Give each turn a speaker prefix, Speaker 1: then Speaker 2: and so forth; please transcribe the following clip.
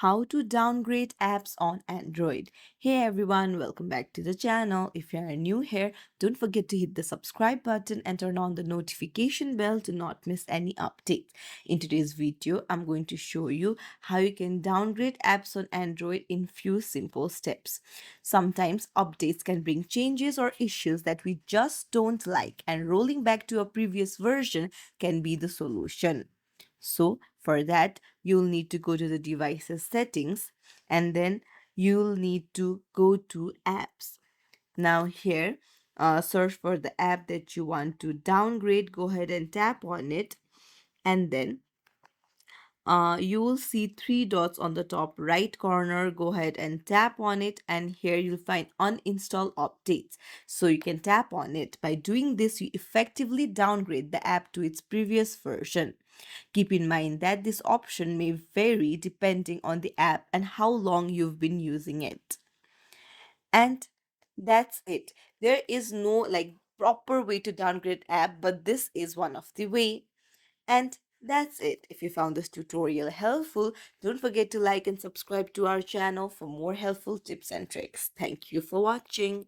Speaker 1: how to downgrade apps on Android. Hey everyone, welcome back to the channel. If you are new here, don't forget to hit the subscribe button and turn on the notification bell to not miss any updates. In today's video, I'm going to show you how you can downgrade apps on Android in few simple steps. Sometimes updates can bring changes or issues that we just don't like, and rolling back to a previous version can be the solution. So for that, you'll need to go to the device's settings and then you'll need to go to apps. Now here, search for the app that you want to downgrade. Go ahead and tap on it, and then you will see three dots on the top right corner. Go ahead and tap on it, and here you'll find uninstall updates. So you can tap on it. By doing this, you effectively downgrade the app to its previous version. Keep in mind that this option may vary depending on the app and how long you've been using it. And that's it. There is no proper way to downgrade app, but this is one of the way. And that's it. If you found this tutorial helpful, don't forget to like and subscribe to our channel for more helpful tips and tricks. Thank you for watching.